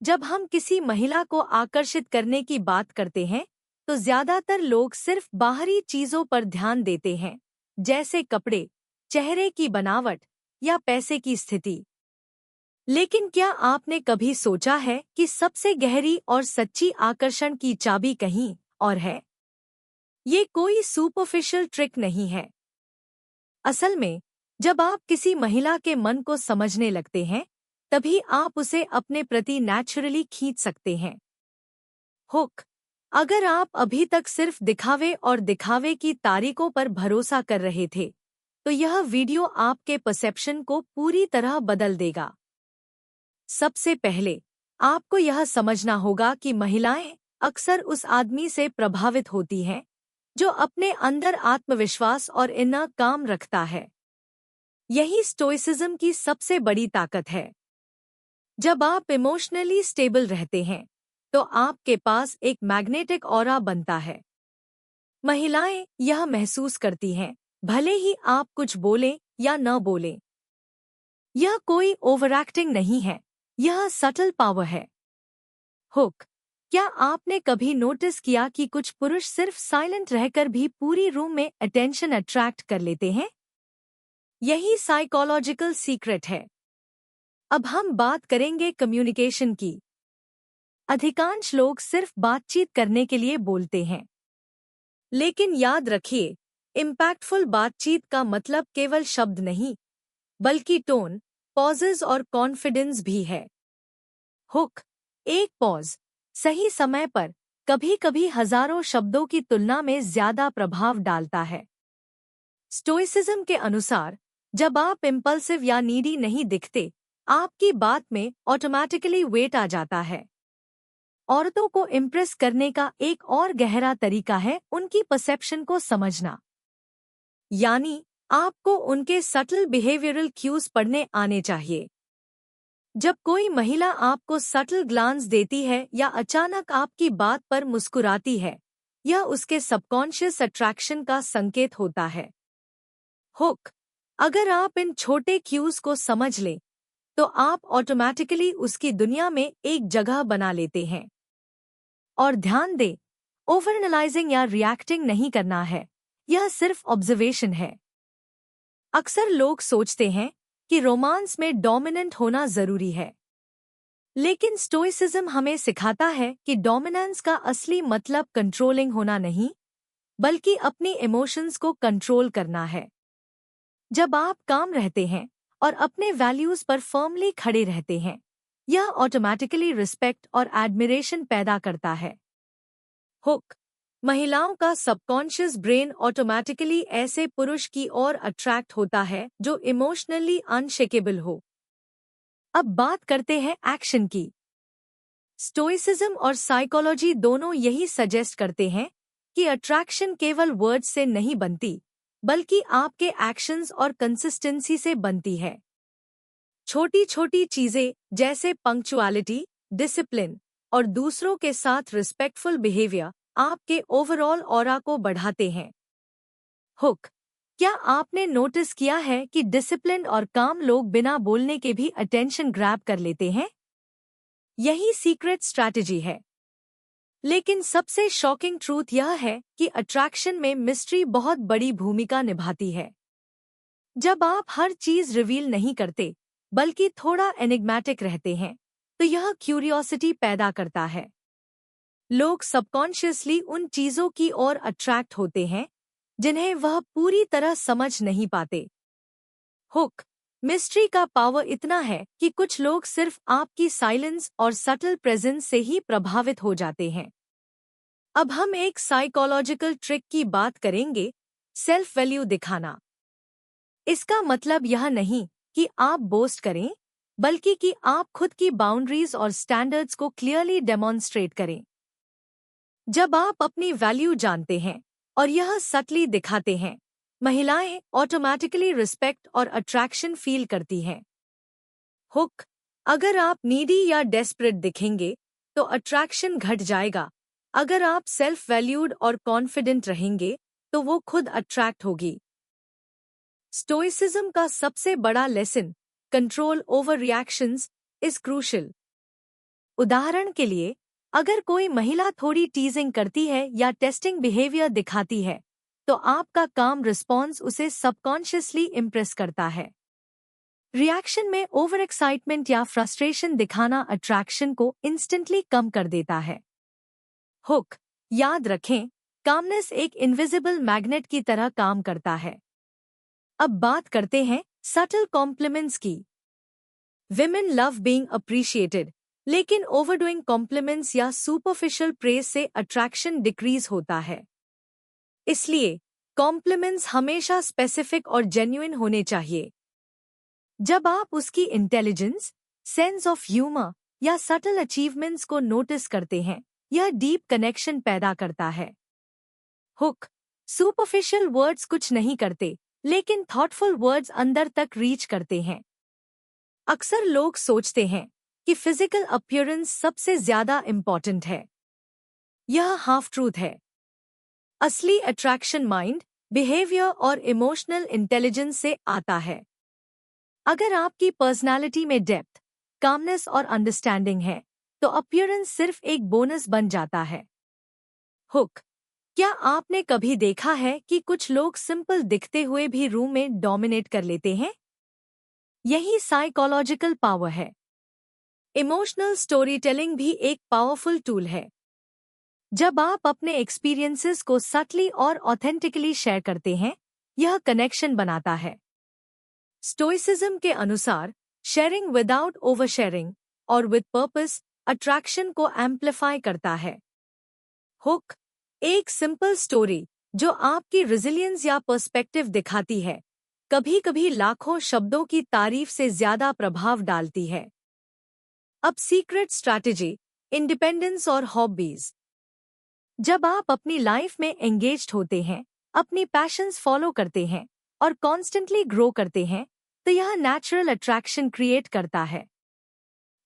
जब हम किसी महिला को आकर्षित करने की बात करते हैं, तो ज्यादातर लोग सिर्फ बाहरी चीजों पर ध्यान देते हैं, जैसे कपड़े, चेहरे की बनावट या पैसे की स्थिति। लेकिन क्या आपने कभी सोचा है कि सबसे गहरी और सच्ची आकर्षण की चाबी कहीं और है? ये कोई सुपरफिशियल ट्रिक नहीं है। असल में, जब आप किसी महिला के मन को समझने लगते हैं, तभी आप उसे अपने प्रति नेचुरली खींच सकते हैं। हुक। अगर आप अभी तक सिर्फ दिखावे और दिखावे की तारीखों पर भरोसा कर रहे थे, तो यह वीडियो आपके परसेप्शन को पूरी तरह बदल देगा। सबसे पहले, आपको यह समझना होगा कि महिलाएं अक्सर उस आदमी से प्रभावित होती हैं, जो अपने अंदर आत्मविश्वास और इन्नर काम रखता है। यही स्टोइसिज्म की सबसे बड़ी ताकत है। जब आप इमोशनली स्टेबल रहते हैं, तो आपके पास एक मैग्नेटिक ऑरा बनता है। महिलाएं यह महसूस करती हैं, भले ही आप कुछ बोलें या न बोलें। यह कोई ओवरएक्टिंग नहीं है, यह सटल पावर है। हुक। क्या आपने कभी नोटिस किया कि कुछ पुरुष सिर्फ साइलेंट रहकर भी पूरी रूम में अटेंशन अट्रैक्ट कर लेते हैं? यही साइकोलॉजिकल सीक्रेट है। अब हम बात करेंगे कम्युनिकेशन की। अधिकांश लोग सिर्फ बातचीत करने के लिए बोलते हैं। लेकिन याद रखिए, इम्पैक्टफुल बातचीत का मतलब केवल शब्द नहीं, बल्कि टोन, पॉजेज और कॉन्फिडेंस भी है। हुक। एक पॉज सही समय पर कभी-कभी हजारों शब्दों की तुलना में ज्यादा प्रभाव डालता है। स्टोइसिज्म के अनुसार, जब आप इम्पल्सिव या नीडी नहीं दिखते, आपकी बात में ऑटोमैटिकली वेट आ जाता है। औरतों को इम्प्रेस करने का एक और गहरा तरीका है उनकी परसेप्शन को समझना। यानी, आपको उनके सटल बिहेवियरल क्यूज पढ़ने आने चाहिए। जब कोई महिला आपको सटल ग्लांस देती है या अचानक आपकी बात पर मुस्कुराती है, यह उसके सबकॉन्शियस अट्रैक्शन का संकेत होता है। हुक। अगर आप इन छोटे क्यूज को समझ लें, तो आप ऑटोमैटिकली उसकी दुनिया में एक जगह बना लेते हैं। और ध्यान दें, ओवरएनालाइजिंग या रिएक्टिंग नहीं करना है, यह सिर्फ ऑब्जर्वेशन है। अक्सर लोग सोचते हैं कि रोमांस में डोमिनेंट होना जरूरी है। लेकिन स्टोइसिज्म हमें सिखाता है कि डोमिनेंस का असली मतलब कंट्रोलिंग होना नहीं, बल्कि अपनी इमोशंस को कंट्रोल करना है। जब आप काम रहते हैं और अपने वैल्यूज पर फर्मली खड़े रहते हैं, यह ऑटोमैटिकली रिस्पेक्ट और एडमिरेशन पैदा करता है। हुक। महिलाओं का सबकॉन्शियस ब्रेन ऑटोमैटिकली ऐसे पुरुष की ओर अट्रैक्ट होता है जो इमोशनली अनशेकेबल हो। अब बात करते हैं एक्शन की। स्टोइसिज्म और साइकोलॉजी दोनों यही सजेस्ट करते हैं कि अट्रैक्शन केवल वर्ड्स से नहीं बनती, बल्कि आपके एक्शंस और कंसिस्टेंसी से बनती है। छोटी छोटी चीजें जैसे पंक्चुअलिटी, डिसिप्लिन और दूसरों के साथ रिस्पेक्टफुल बिहेवियर आपके ओवरऑल ऑरा को बढ़ाते हैं। हुक। क्या आपने नोटिस किया है कि डिसिप्लिन और काम लोग बिना बोलने के भी अटेंशन ग्रैब कर लेते हैं? यही सीक्रेट स्ट्रैटेजी है। लेकिन सबसे शॉकिंग ट्रूथ यह है कि अट्रैक्शन में मिस्ट्री बहुत बड़ी भूमिका निभाती है। जब आप हर चीज रिवील नहीं करते, बल्कि थोड़ा एनिग्मेटिक रहते हैं, तो यह क्यूरियोसिटी पैदा करता है। लोग सबकॉन्शियसली उन चीजों की ओर अट्रैक्ट होते हैं जिन्हें वह पूरी तरह समझ नहीं पाते। हुक। मिस्ट्री का पावर इतना है कि कुछ लोग सिर्फ आपकी साइलेंस और सटल प्रेजेंस से ही प्रभावित हो जाते हैं। अब हम एक साइकोलॉजिकल ट्रिक की बात करेंगे, सेल्फ वैल्यू दिखाना। इसका मतलब यह नहीं कि आप बोस्ट करें, बल्कि कि आप खुद की बाउंड्रीज और स्टैंडर्ड्स को क्लियरली डेमोन्स्ट्रेट करें। जब आप अपनी वैल्यू जानते हैं और यह सटली दिखाते हैं, महिलाएं ऑटोमैटिकली रिस्पेक्ट और अट्रैक्शन फील करती हैं। हुक। अगर आप नीडी या डेस्परेट दिखेंगे, तो अट्रैक्शन घट जाएगा। अगर आप सेल्फ वैल्यूड और कॉन्फिडेंट रहेंगे, तो वो खुद अट्रैक्ट होगी। स्टोइसिज्म का सबसे बड़ा lesson, control over reactions, is crucial. उदाहरण के लिए, अगर कोई महिला थोड़ी टीजिंग करती है या टेस्टिंग बिहेवियर दिखाती है, तो आपका काम रिस्पॉन्स उसे सबकॉन्शियसली इम्प्रेस करता है। रिएक्शन में ओवर एक्साइटमेंट या फ्रस्ट्रेशन दिखाना अट्रैक्शन को इंस्टेंटली कम कर देता है। हुक, याद रखें, कामनेस एक इनविजिबल मैग्नेट की तरह काम करता है। अब बात करते हैं सटल कॉम्प्लीमेंट्स की। विमेन लव बीइंग अप्रिशिएटेड, लेकिन ओवरडूइंग कॉम्प्लीमेंट्स या सुपरफिशियल प्रेज से अट्रैक्शन डिक्रीज होता है। इसलिए कॉम्प्लीमेंट्स हमेशा स्पेसिफिक और जेन्युइन होने चाहिए। जब आप उसकी इंटेलिजेंस, सेंस ऑफ ह्यूमर या सटल अचीवमेंट्स को नोटिस करते हैं, यह डीप कनेक्शन पैदा करता है। हुक, सुपरफिशियल वर्ड्स कुछ नहीं करते, लेकिन थॉटफुल वर्ड्स अंदर तक रीच करते हैं। अक्सर लोग सोचते हैं कि फिजिकल अपीयरेंस सबसे ज्यादा इम्पॉर्टेंट है। यह हाफ ट्रूथ है। असली अट्रैक्शन माइंड, बिहेवियर और इमोशनल इंटेलिजेंस से आता है। अगर आपकी पर्सनालिटी में डेप्थ, कामनेस और अंडरस्टैंडिंग है, तो अपीयरेंस सिर्फ एक बोनस बन जाता है। हुक, क्या आपने कभी देखा है कि कुछ लोग सिंपल दिखते हुए भी रूम में डोमिनेट कर लेते हैं? यही साइकोलॉजिकल पावर है। इमोशनल स्टोरी टेलिंग भी एक पावरफुल टूल है। जब आप अपने एक्सपीरियंसेस को सटली और ऑथेंटिकली शेयर करते हैं, यह कनेक्शन बनाता है। स्टोइसिज्म के अनुसार, शेयरिंग विदाउट ओवर शेयरिंग और विद पर्पस अट्रैक्शन को एम्प्लीफाई करता है। हुक, एक सिंपल स्टोरी जो आपकी रेजिलियंस या पर्सपेक्टिव दिखाती है, कभी-कभी लाखों शब्दों की तारीफ से ज्यादा प्रभाव डालती है। अब सीक्रेट स्ट्रैटेजी, इंडिपेंडेंस और हॉबीज। जब आप अपनी लाइफ में एंगेज्ड होते हैं, अपनी पैशंस फॉलो करते हैं और कॉन्स्टेंटली ग्रो करते हैं, तो यह नेचुरल अट्रैक्शन क्रिएट करता है।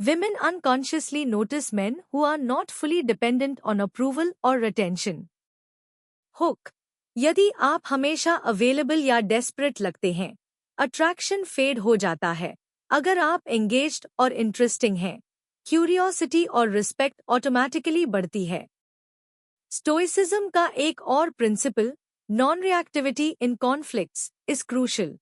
Women unconsciously notice men who are not fully dependent on approval or attention. Hook, यदि आप हमेशा अवेलेबल या डेस्परेट लगते हैं, अट्रैक्शन फेड हो जाता है। अगर आप एंगेज्ड और इंटरेस्टिंग हैं, क्यूरियोसिटी और रिस्पेक्ट ऑटोमैटिकली बढ़ती है। स्टोइसिज्म का एक और principle, non reactivity in conflicts, is crucial.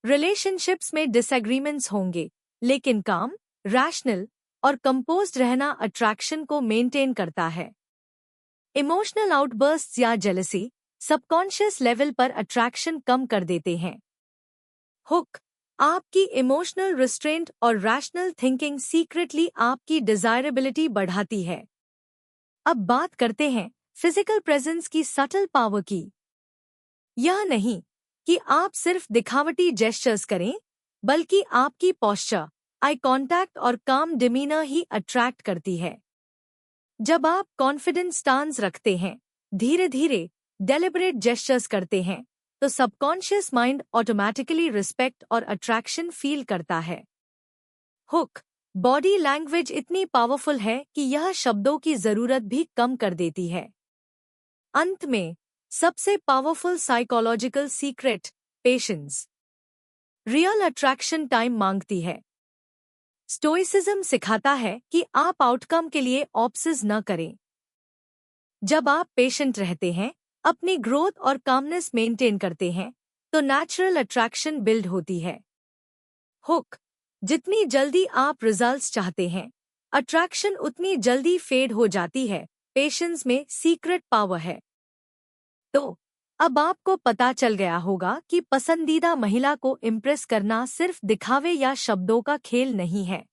Relationships में डिसएग्रीमेंट्स होंगे, लेकिन काम, रैशनल और कंपोज्ड रहना अट्रैक्शन को मेंटेन करता है। इमोशनल आउटबर्स्ट्स या जेलसी सबकॉन्शियस लेवल पर अट्रैक्शन कम कर देते हैं। हुक, आपकी इमोशनल रिस्ट्रेंट और रैशनल थिंकिंग सीक्रेटली आपकी डिजायरेबिलिटी बढ़ाती है। अब बात करते हैं फिजिकल प्रेजेंस की सटल पावर की। यह नहीं कि आप सिर्फ दिखावटी जेस्चर्स करें, बल्कि आपकी पोस्चर, आई कॉन्टैक्ट और काम डिमीनर ही अट्रैक्ट करती है। जब आप कॉन्फिडेंट स्टांस रखते हैं, धीरे धीरे डेलिबरेट जेस्चर्स करते हैं, तो सबकॉन्शियस माइंड ऑटोमैटिकली रिस्पेक्ट और अट्रैक्शन फील करता है। हुक, बॉडी लैंग्वेज इतनी पावरफुल है कि यह शब्दों की जरूरत भी कम कर देती है। अंत में सबसे powerful psychological secret, patience. Real attraction time मांगती है। स्टोइसिज्म सिखाता है कि आप आउटकम के लिए ऑब्सेस न करें। जब आप पेशेंट रहते हैं, अपनी ग्रोथ और कामनेस मेंटेन करते हैं, तो नेचुरल अट्रैक्शन बिल्ड होती है। हुक, जितनी जल्दी आप रिजल्ट्स चाहते हैं, अट्रैक्शन उतनी जल्दी फेड हो जाती है। पेशेंस में सीक्रेट पावर है। तो अब आपको पता चल गया होगा कि पसंदीदा महिला को इम्प्रेस करना सिर्फ दिखावे या शब्दों का खेल नहीं है।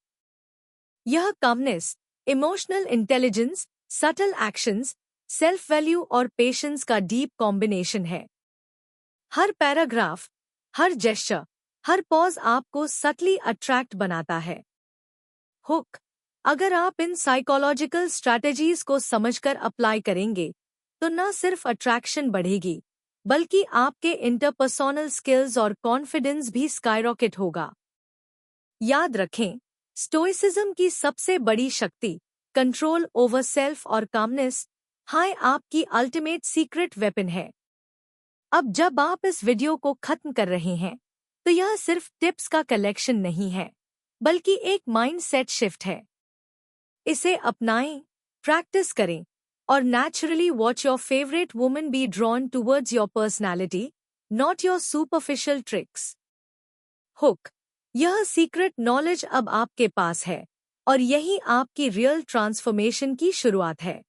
यह calmness, emotional intelligence, subtle actions, self value और पेशेंस का डीप कॉम्बिनेशन है। हर पैराग्राफ, हर जेस्चर, हर पॉज आपको सटली अट्रैक्ट बनाता है। हुक, अगर आप इन साइकोलॉजिकल स्ट्रैटेजीज को समझकर अप्लाई करेंगे, तो न सिर्फ अट्रैक्शन बढ़ेगी, बल्कि आपके इंटरपर्सोनल स्किल्स और कॉन्फिडेंस भी स्काईरॉकेट होगा। याद रखें, स्टोइसिज्म की सबसे बड़ी शक्ति, कंट्रोल ओवर सेल्फ और कामनेस, हाय आपकी अल्टीमेट सीक्रेट वेपन है। अब जब आप इस वीडियो को खत्म कर रहे हैं, तो यह सिर्फ टिप्स का कलेक्शन नहीं है, बल्कि एक माइंडसेट शिफ्ट है। इसे अपनाएं, प्रैक्टिस करें और naturally watch your favourite woman be drawn towards your personality, not your superficial tricks. Hook. यह सीक्रेट नॉलेज अब आपके पास है और यही आपकी रियल ट्रांसफॉर्मेशन की शुरुआत है।